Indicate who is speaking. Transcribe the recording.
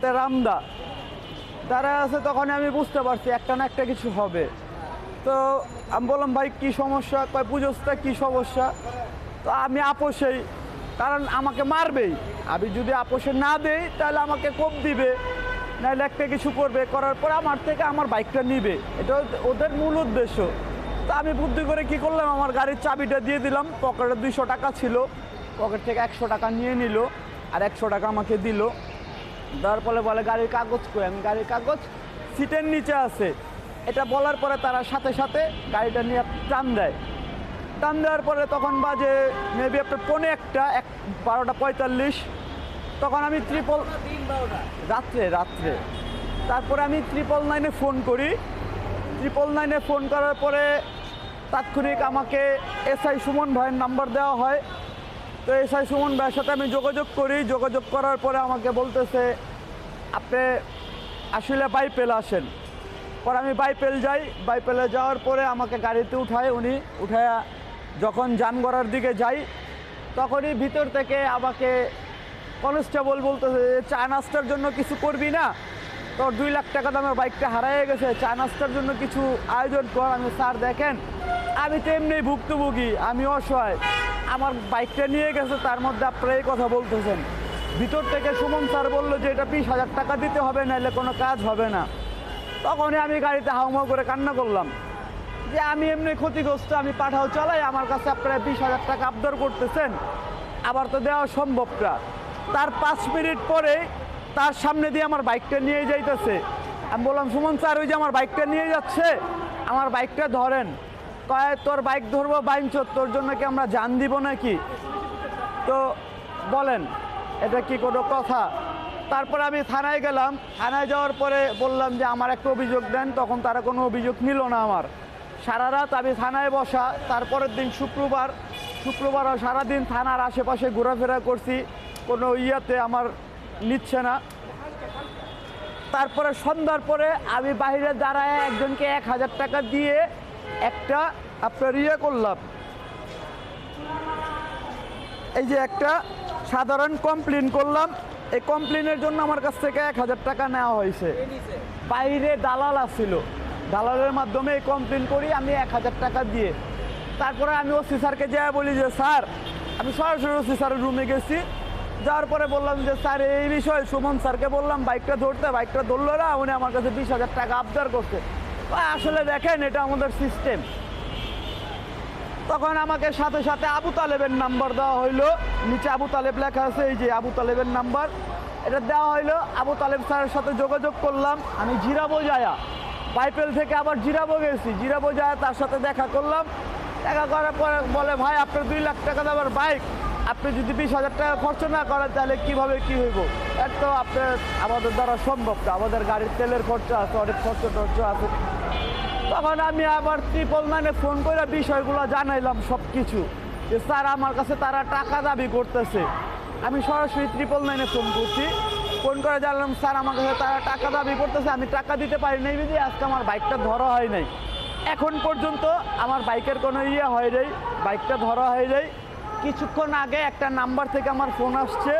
Speaker 1: সাথে রামদা তারা আছে। তখন আমি বুঝতে পারছি একটা না একটা কিছু হবে। তো আমি বললাম ভাই কী সমস্যা, কয় পুজোসটা কী সমস্যা। তো আমি আপোষেই, কারণ আমাকে মারবেই, আমি যদি আপোষে না দেই তাহলে আমাকে কোপ দিবে, নাহলে একটা কিছু করবে, করার পর আমার থেকে আমার বাইকটা নিবে, এটা ওদের মূল উদ্দেশ্য। তো আমি বুদ্ধি করে কি করলাম, আমার গাড়ির চাবিটা দিয়ে দিলাম। পকেটে 200 টাকা ছিল, পকেট থেকে 100 টাকা নিয়ে নিল, আর 100 টাকা আমাকে দিল। দেওয়ার পরে বলে গাড়ির কাগজ কই, আমি গাড়ির কাগজ সিটের নিচে আছে এটা বলার পরে তারা সাথে সাথে গাড়িটা নিয়ে টান দেয়। টান দেওয়ার পরে তখন বাজে মেবি আপনার 12:45। তখন আমি রাত্রে তারপরে আমি 999-এ ফোন করি। 999-এ ফোন করার পরে তাৎক্ষণিক আমাকে এসআই সুমন ভাইয়ের নাম্বার দেওয়া হয়। তো এসআই সুমন ভাইয়ের সাথে আমি যোগাযোগ করি। যোগাযোগ করার পরে আমাকে বলতেছে আপনি আসলে বাইপেল আসেন। পরে আমি বাইপেল যাই। বাইপেলে যাওয়ার পরে আমাকে গাড়িতে উঠায় উনি। উঠায়া যখন জামগড়ার দিকে যাই তখনই ভিতর থেকে আমাকে কনস্টেবল বলতেছে চা নাস্তার জন্য কিছু করবি না, তোর 2 লাখ টাকা দামের বাইকটা হারিয়ে গেছে, চা নাস্তার জন্য কিছু আয়োজন কর। আমি স্যার দেখেন আমি তো এমনি ভুক্তভোগী, আমি অসহায়, আমার বাইকটা নিয়ে গেছে, তার মধ্যে আপনারা এই কথা বলতেছেন। ভিতর থেকে সুমন স্যার বললো যে এটা 20,000 টাকা দিতে হবে, নাহলে কোনো কাজ হবে না। তখনই আমি গাড়িতে হাউমাউ করে কান্না করলাম যে আমি এমনি ক্ষতিগ্রস্ত, আমি পাঠাও চালাই, আমার কাছে আপনারা 20,000 টাকা আবদার করতেছেন, আবার তো দেওয়া সম্ভব না। তার 5 মিনিট পরে তার সামনে দিয়ে আমার বাইকটা নিয়ে যাইতেছে। আমি বললাম সুমন স্যার ওই যে আমার বাইকটা নিয়ে যাচ্ছে, আমার বাইকটা ধরেন। কয় তোর বাইক ধরবো বাইনচোর, তোর জন্য কি আমরা জান দিব নাকি? তো বলেন এটা কি কোনো কথা? তারপরে আমি থানায় গেলাম। থানায় যাওয়ার পরে বললাম যে আমার একটা অভিযোগ দেন, তখন তারা কোনো অভিযোগ নিল না আমার। সারা রাত আমি থানায় বসা। তারপরের দিন শুক্রবারও সারাদিন থানার আশেপাশে ঘোরাফেরা করছি, কোনো ইয়াতে আমার নিচ্ছে না। তারপরে সন্ধ্যার পরে আমি বাইরে দাঁড়ায় একজনকে 1,000 টাকা দিয়ে একটা আপনার ইয়ে করলাম, এই যে একটা সাধারণ কমপ্লেন করলাম। এই কমপ্লেনের জন্য আমার কাছ থেকে 1,000 টাকা নেওয়া হয়েছে। বাইরে দালাল আসছিল, দালালের মাধ্যমে এই কমপ্লেন করি আমি 1,000 টাকা দিয়ে। তারপরে আমি ওসি স্যারকে যেয়ে বলি যে স্যার, আমি সরাসরি ওসি স্যারের রুমে গেছি। যাওয়ার পরে বললাম যে স্যার এই বিষয়ে সুমন স্যারকে বললাম বাইকটা ধরতে, বাইকটা ধরলো না, উনি আমার কাছে 20,000 টাকা আবদার করছে। আসলে দেখেন এটা আমাদের সিস্টেম। তখন আমাকে সাথে সাথে আবু তালেবের নাম্বার দেওয়া হইলো, নিচে আবু তালেব লেখা আছে, এই যে আবু তালেবের নাম্বার এটা দেওয়া হইলো। আবু তালেব স্যারের সাথে যোগাযোগ করলাম। আমি জিরাবো যায়া, বাইপেল থেকে আবার জিরাবো গেছি। জিরাবো যায়া তার সাথে দেখা করলাম। দেখা করার পরে বলে ভাই আপনার 2 লাখ টাকা দেওয়ার বাইক, আপনি যদি 20,000 টাকা খরচ না করেন তাহলে কীভাবে কী হইব? এর তো আপনার আমাদের দ্বারা সম্ভব না, আমাদের গাড়ির তেলের খরচা আছে, অনেক খরচা আছে। তখন আমি আবার 999-এ ফোন করে বিষয়গুলো জানাইলাম সব কিছু, যে স্যার আমার কাছে তারা টাকা দাবি করতেছে। আমি সরাসরি 999-এ ফোন করছি, ফোন করে জানলাম স্যার আমার কাছে তারা টাকা দাবি করতেছে, আমি টাকা দিতে পারি নাই বুঝি আজকে আমার বাইকটা ধরা হয় নাই। এখন পর্যন্ত আমার বাইকের কোনো হয় নাই, বাইকটা ধরা হয় নাই। কিছুক্ষণ আগে একটা নাম্বার থেকে আমার ফোন আসছে,